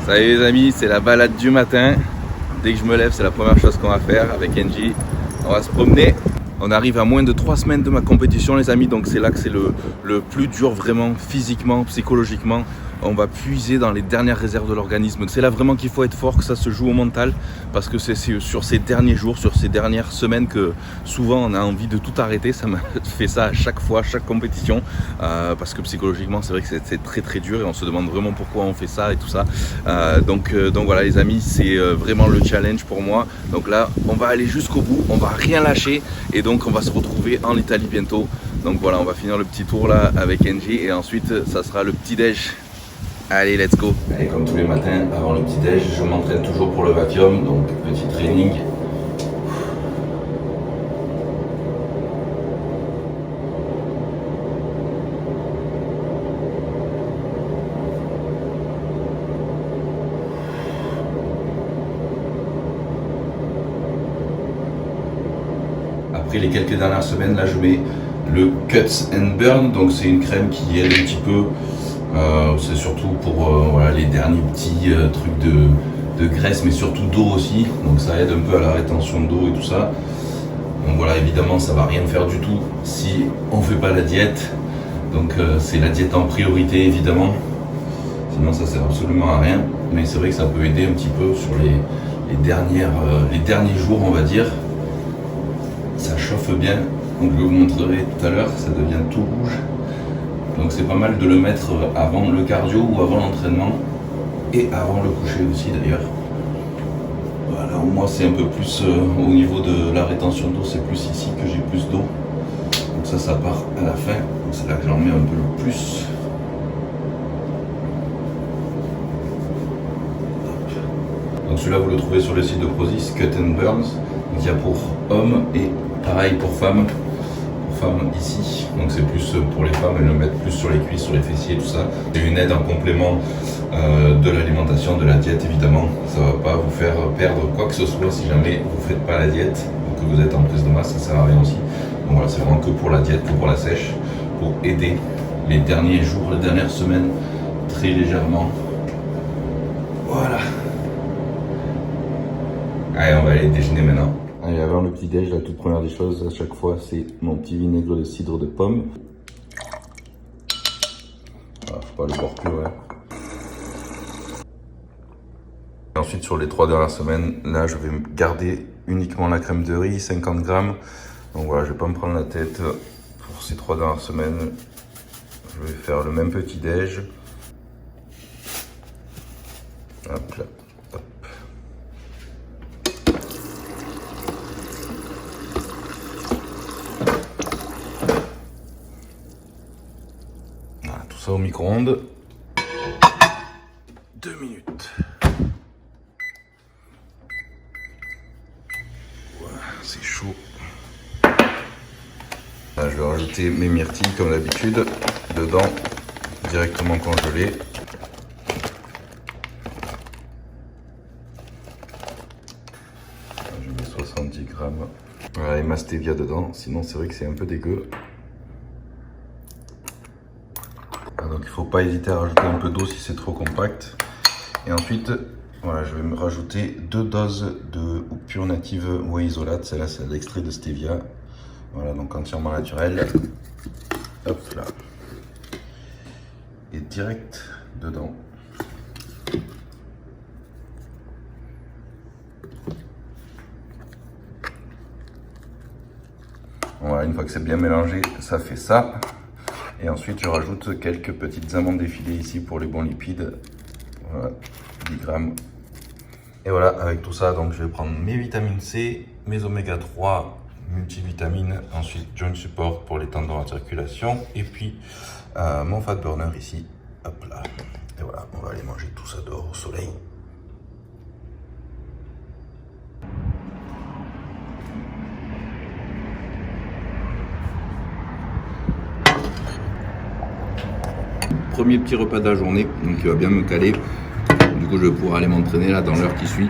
Salut les amis, c'est la balade du matin. Dès que je me lève, c'est la première chose qu'on va faire avec Engie. On va se promener. On arrive à moins de 3 semaines de ma compétition les amis, donc c'est là que c'est le plus dur vraiment physiquement, psychologiquement. On va puiser dans les dernières réserves de l'organisme. C'est là vraiment qu'il faut être fort, que ça se joue au mental, parce que c'est sur ces derniers jours, sur ces dernières semaines que souvent on a envie de tout arrêter. Ça m'a fait ça à chaque fois, à chaque compétition, parce que psychologiquement c'est vrai que c'est très très dur et on se demande vraiment pourquoi on fait ça et tout ça. Donc voilà les amis, c'est vraiment le challenge pour moi. Donc là on va aller jusqu'au bout, on va rien lâcher et donc on va se retrouver en Italie bientôt. Donc voilà, on va finir le petit tour là avec Engie et ensuite ça sera le petit déj. Allez, let's go. Allez, comme tous les matins, avant le petit-déj, je m'entraîne toujours pour le Vatium, donc petit training. Après les quelques dernières semaines, là, je mets le Cuts and Burn, donc c'est une crème qui aide un petit peu. C'est surtout pour voilà, les derniers petits trucs de graisse, mais surtout d'eau aussi. Donc ça aide un peu à la rétention d'eau et tout ça. Donc voilà, évidemment, ça va rien faire du tout si on fait pas la diète. Donc c'est la diète en priorité, évidemment. Sinon, ça sert absolument à rien. Mais c'est vrai que ça peut aider un petit peu sur les derniers jours, on va dire. Ça chauffe bien. Donc je vous montrerai tout à l'heure, ça devient tout rouge. Donc c'est pas mal de le mettre avant le cardio ou avant l'entraînement et avant le coucher aussi d'ailleurs. Voilà, moi c'est un peu plus au niveau de la rétention d'eau, c'est plus ici que j'ai plus d'eau. Donc ça part à la fin, donc c'est là que j'en mets un peu le plus. Donc celui-là vous le trouvez sur le site de Prozis, Cut and Burns. Donc il y a pour hommes et pareil pour femmes. Ici, donc c'est plus pour les femmes, elles le mettent plus sur les cuisses, sur les fessiers, tout ça. C'est une aide en complément de l'alimentation, de la diète évidemment. Ça va pas vous faire perdre quoi que ce soit si jamais vous faites pas la diète ou que vous êtes en prise de masse, ça sert à rien aussi. Donc voilà, c'est vraiment que pour la diète, que pour la sèche, pour aider les derniers jours, les dernières semaines très légèrement. Voilà. Allez, on va aller déjeuner maintenant. Allez, avant le petit-déj, la toute première des choses, à chaque fois, c'est mon petit vinaigre de cidre de pomme. Voilà, faut pas le boire plus, ouais. Et ensuite, sur les 3 dernières semaines, là, je vais garder uniquement la crème de riz, 50 grammes. Donc voilà, je vais pas me prendre la tête pour ces 3 dernières semaines. Je vais faire le même petit-déj. Hop là. Au micro-ondes. 2 minutes. Voilà, c'est chaud. Là, je vais rajouter mes myrtilles comme d'habitude dedans, directement congelées. Je mets 70 grammes. Voilà, et ma stevia dedans, sinon c'est vrai que c'est un peu dégueu. Donc il ne faut pas hésiter à rajouter un peu d'eau si c'est trop compact. Et ensuite, voilà, je vais me rajouter 2 doses de Pure Native Whey Isolate. Celle-là, c'est l'extrait de stevia. Voilà, donc entièrement naturel. Hop là. Et direct dedans. Voilà, une fois que c'est bien mélangé, ça fait ça. Et ensuite, je rajoute quelques petites amandes effilées ici pour les bons lipides. Voilà, 10 grammes. Et voilà, avec tout ça, donc je vais prendre mes vitamines C, mes oméga 3, multivitamines, ensuite Joint Support pour les tendons à circulation, et puis mon Fat Burner ici. Hop là. Et voilà, on va aller manger tout ça dehors au soleil. Premier petit repas de la journée, donc il va bien me caler. Du coup, je vais pouvoir aller m'entraîner là dans l'heure qui suit.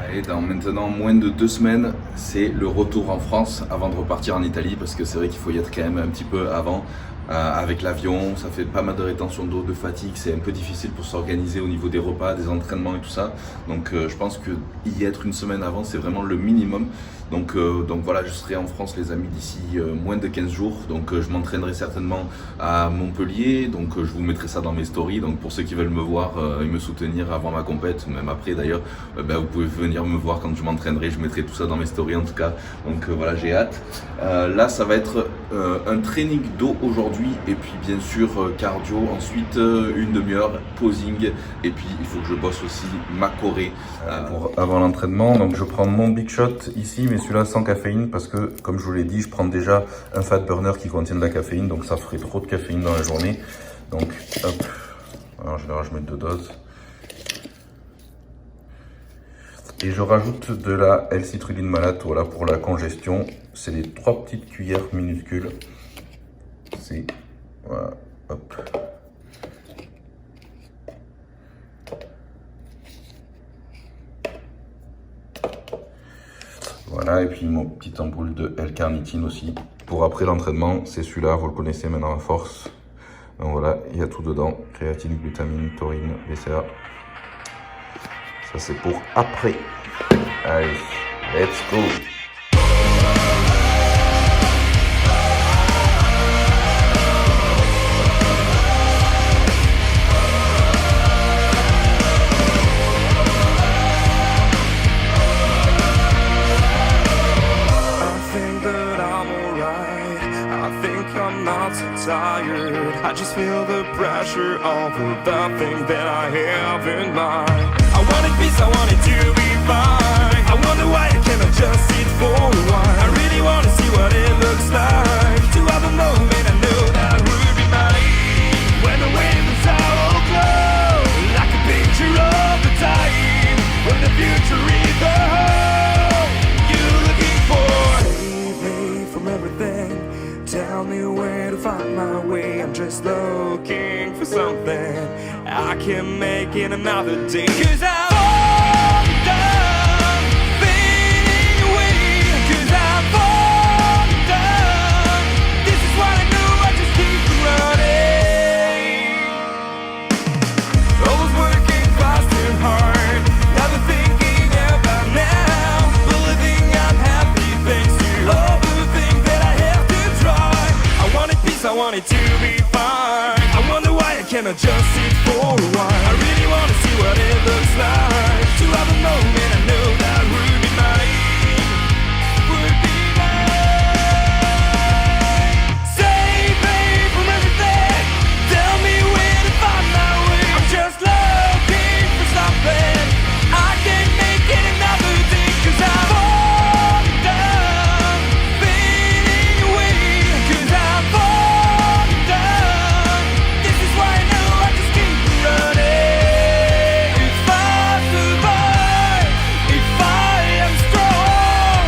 Allez, dans maintenant moins de 2 semaines, c'est le retour en France avant de repartir en Italie, parce que c'est vrai qu'il faut y être quand même un petit peu avant avec l'avion, ça fait pas mal de rétention d'eau, de fatigue, c'est un peu difficile pour s'organiser au niveau des repas, des entraînements et tout ça. Donc je pense que y être une semaine avant, c'est vraiment le minimum. Donc voilà, je serai en France les amis d'ici moins de 15 jours. Donc je m'entraînerai certainement à Montpellier. Donc je vous mettrai ça dans mes stories. Donc pour ceux qui veulent me voir et me soutenir avant ma compète, même après d'ailleurs, vous pouvez venir me voir quand je m'entraînerai. Je mettrai tout ça dans mes stories en tout cas. Donc voilà, j'ai hâte. Là ça va être un training d'eau aujourd'hui et puis bien sûr cardio. Ensuite une demi-heure posing et puis il faut que je bosse aussi ma choré avant l'entraînement. Donc je prends mon Big Shot ici, mais celui-là sans caféine parce que comme je vous l'ai dit, je prends déjà un fat burner qui contient de la caféine, donc ça ferait trop de caféine dans la journée. Donc hop, en général je mets 2 doses. Et je rajoute de la L-citrulline malate, voilà, pour la congestion. C'est les 3 petites cuillères minuscules. C'est, voilà, hop. Voilà, et puis mon petite ampoule de L-carnitine aussi. Pour après l'entraînement, c'est celui-là, vous le connaissez maintenant à force. Donc voilà, il y a tout dedans. Créatine, glutamine, taurine, BCA. Ça c'est pour après. Allez, let's go! Tired, I just feel the pressure of the thing that I have in mind. I wanted peace, I wanted to be fine. I wonder why I cannot just sit for a while. I really wanna see what it looks like. To have a moment I know that would be mine. When the windows are all closed, like a picture of the time when the future is the home you're looking for. Save me from everything. Tell me where to find my way. I'm just looking for something I can make it another day. 'Cause I'm done fading away. 'Cause I'm done. This is what I know, I just keep running. Always working fast and hard, never thinking about now. Believing I'm happy thanks to all the things that I have to try. I wanted peace, I wanted to be fine. I wonder why I cannot just sit for a while. I really wanna see what it looks like. To have a moment I know that would be mine. Would be mine. Save me from everything. Tell me where to find my way. I'm just looking for something I can make it another day. 'Cause I'm all done fading away. 'Cause I'm all done. This is why I know I just keep running. If I survive, if I am strong,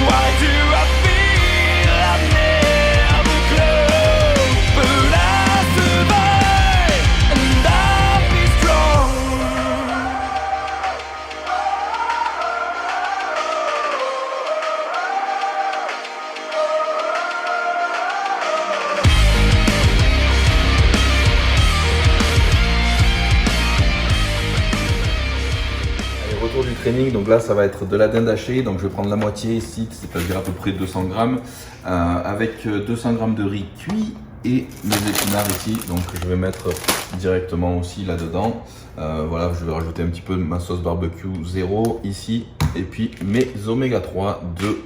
why do I feel I'm never close? But I survive and I'll be strong. Allez, retour du training, donc là ça va être de la dinde hachée, donc je vais prendre la moitié ici, c'est-à-dire à peu près 200 grammes, avec 200 grammes de riz cuit et mes épinards ici, donc je vais mettre directement aussi là-dedans. Voilà, je vais rajouter un petit peu de ma sauce barbecue 0 ici, et puis mes oméga 3 2.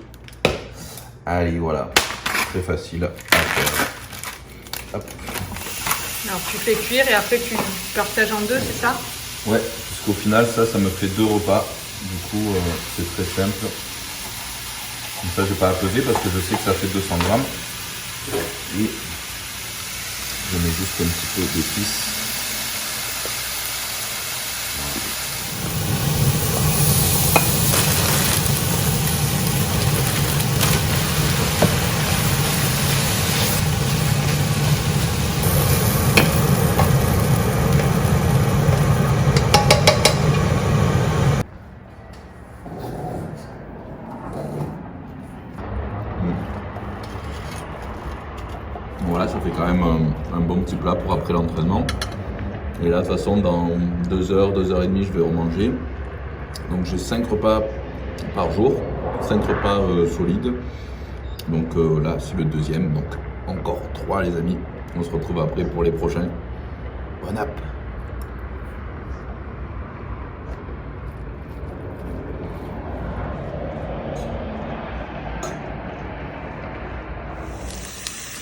Allez, voilà, très facile à faire. Hop. Alors tu fais cuire et après tu partages en deux, c'est ça? Ouais, puisqu'au final, ça me fait 2 repas. Du coup, c'est très simple. Comme ça, je vais pas à peser parce que je sais que ça fait 200 grammes. Et je mets juste un petit peu d'épices. Voilà, ça fait quand même plat pour après l'entraînement. Et là, de toute façon, dans 2 heures, 2 heures et demie, je vais remanger. Donc j'ai 5 repas par jour, 5 repas solides. Donc là, c'est le deuxième, donc encore 3 les amis. On se retrouve après pour les prochains. Bon app.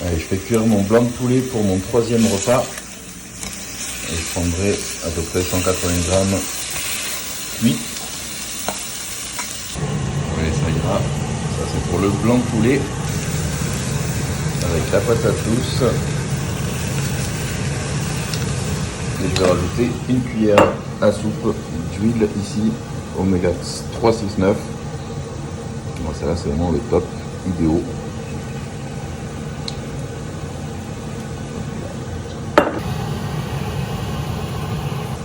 Allez, je fais cuire mon blanc de poulet pour mon 3e repas. Et je prendrai à peu près 180 grammes cuit. Allez, ça ira. Ça c'est pour le blanc de poulet. Avec la patate douce. Et je vais rajouter une cuillère à soupe d'huile ici, oméga 369. Bon, ça là c'est vraiment le top, idéal.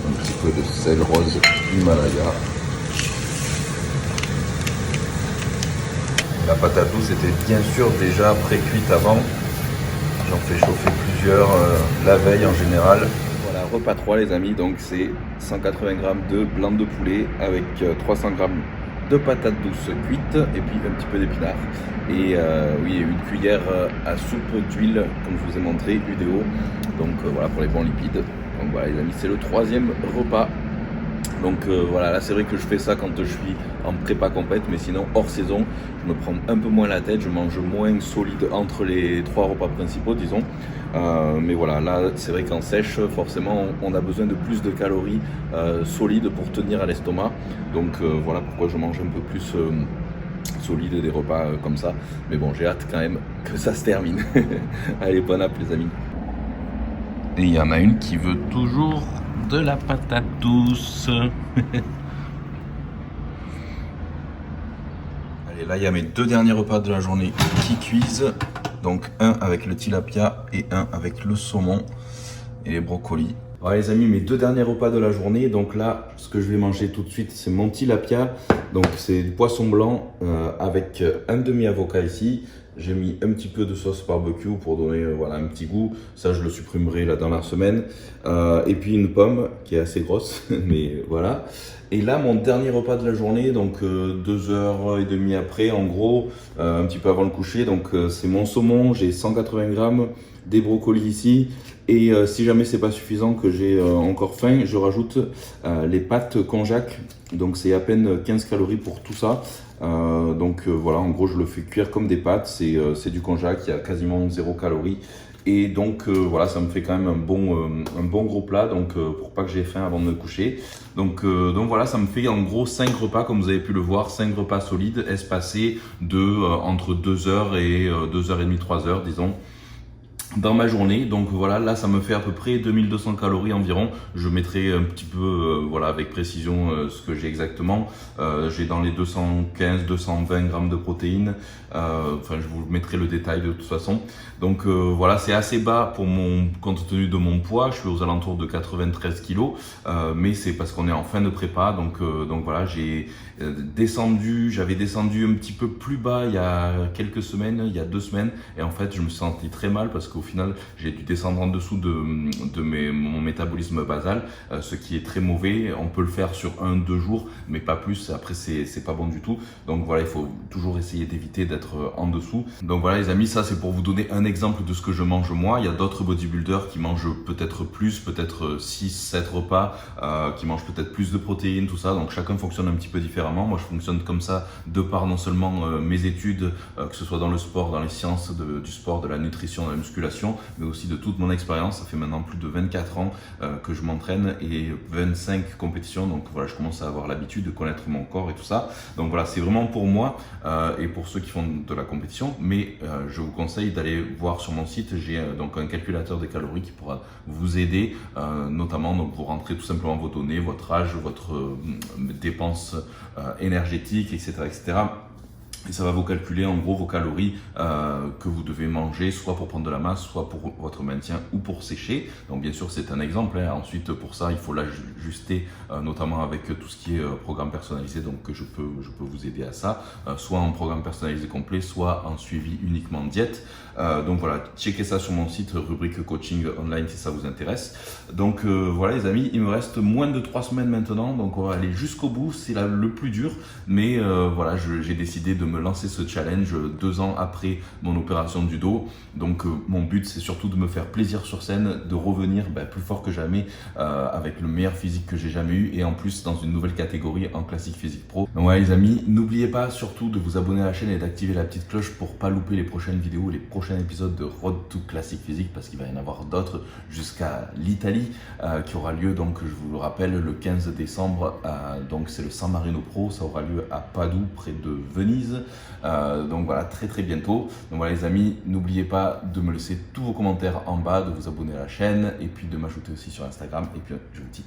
Un petit peu de sel rose Himalaya. La patate douce était bien sûr déjà pré-cuite avant. J'en fais chauffer plusieurs la veille en général. Voilà, repas 3 les amis, donc c'est 180 g de blanc de poulet avec 300 g de patates douces cuites et puis un petit peu d'épinards. Et oui, une cuillère à soupe d'huile, comme je vous ai montré, UDO. Donc voilà, pour les bons lipides. Donc voilà les amis, c'est le 3e repas. Donc voilà, là c'est vrai que je fais ça quand je suis en prépa compète, mais sinon hors saison, je me prends un peu moins la tête, je mange moins solide entre les 3 repas principaux, disons. Mais voilà, là c'est vrai qu'en sèche, forcément, on a besoin de plus de calories solides pour tenir à l'estomac. Donc voilà pourquoi je mange un peu plus solide des repas comme ça. Mais bon, j'ai hâte quand même que ça se termine. Allez, bon app les amis. Et il y en a une qui veut toujours de la patate douce. Allez, là il y a mes 2 derniers repas de la journée qui cuisent. Donc un avec le tilapia et un avec le saumon et les brocolis. Voilà les amis, mes 2 derniers repas de la journée. Donc là, ce que je vais manger tout de suite, c'est mon tilapia. Donc c'est du poisson blanc avec un demi-avocat ici. J'ai mis un petit peu de sauce barbecue pour donner voilà, un petit goût. Ça, je le supprimerai là dans la semaine. Et puis une pomme qui est assez grosse, mais voilà. Et là, mon dernier repas de la journée, donc 2h30 après, en gros, un petit peu avant le coucher. Donc c'est mon saumon, j'ai 180 grammes, des brocolis ici. Et si jamais c'est pas suffisant, que j'ai encore faim, je rajoute les pâtes konjac. Donc c'est à peine 15 calories pour tout ça. Voilà, en gros je le fais cuire comme des pâtes, c'est du konjac, il y a quasiment 0 calories. Et donc voilà, ça me fait quand même un bon gros plat, donc pour pas que j'ai faim avant de me coucher. Donc voilà, ça me fait en gros 5 repas, comme vous avez pu le voir, 5 repas solides, espacés de entre 2h et 2h30, 3h disons. Dans ma journée, donc voilà, là ça me fait à peu près 2200 calories environ. Je mettrai un petit peu, voilà, avec précision ce que j'ai exactement. J'ai dans les 215-220 grammes de protéines. Enfin, je vous mettrai le détail de toute façon. Donc voilà, c'est assez bas pour compte tenu de mon poids. Je suis aux alentours de 93 kilos, mais c'est parce qu'on est en fin de prépa. Donc voilà, j'avais descendu un petit peu plus bas il y a quelques semaines, il y a 2 semaines, et en fait je me sentais très mal parce qu'au final j'ai dû descendre en dessous de mon métabolisme basal, ce qui est très mauvais. On peut le faire sur 1-2 jours, mais pas plus. Après c'est pas bon du tout. Donc voilà, il faut toujours essayer d'éviter d'être en dessous. Donc voilà les amis, ça c'est pour vous donner un exemple de ce que je mange moi. Il y a d'autres bodybuilders qui mangent peut-être plus, peut-être 6-7 repas, qui mangent peut-être plus de protéines, tout ça. Donc chacun fonctionne un petit peu différemment. Moi je fonctionne comme ça de par non seulement mes études, que ce soit dans le sport, dans les sciences du sport, de la nutrition, de la musculation, mais aussi de toute mon expérience. Ça fait maintenant plus de 24 ans que je m'entraîne et 25 compétitions. Donc voilà, je commence à avoir l'habitude de connaître mon corps et tout ça. Donc voilà, c'est vraiment pour moi et pour ceux qui font de la compétition. Mais je vous conseille d'aller voir sur mon site. J'ai donc un calculateur des calories qui pourra vous aider, notamment donc vous rentrez tout simplement vos données, votre âge, votre dépense énergétique, etc., etc. Et ça va vous calculer en gros vos calories que vous devez manger, soit pour prendre de la masse, soit pour votre maintien ou pour sécher. Donc bien sûr c'est un exemple, hein. Ensuite pour ça il faut l'ajuster notamment avec tout ce qui est programme personnalisé, donc je peux vous aider à ça, soit en programme personnalisé complet, soit en suivi uniquement diète. Donc voilà, checkez ça sur mon site, rubrique coaching online si ça vous intéresse. Donc voilà les amis, il me reste moins de 3 semaines maintenant, donc on va aller jusqu'au bout, c'est le plus dur, mais voilà, j'ai décidé de me lancer ce challenge 2 ans après mon opération du dos. Donc mon but c'est surtout de me faire plaisir sur scène, de revenir plus fort que jamais avec le meilleur physique que j'ai jamais eu, et en plus dans une nouvelle catégorie en classique physique pro. Donc voilà les amis, n'oubliez pas surtout de vous abonner à la chaîne et d'activer la petite cloche pour pas louper les prochaines vidéos, les prochains épisodes de Road to Classic Physique, parce qu'il va y en avoir d'autres jusqu'à l'Italie qui aura lieu, donc je vous le rappelle, le 15 décembre. Donc c'est le San Marino Pro, ça aura lieu à Padoue près de Venise. Donc voilà, très très bientôt. Donc voilà les amis, n'oubliez pas de me laisser tous vos commentaires en bas, de vous abonner à la chaîne et puis de m'ajouter aussi sur Instagram, et puis je vous dis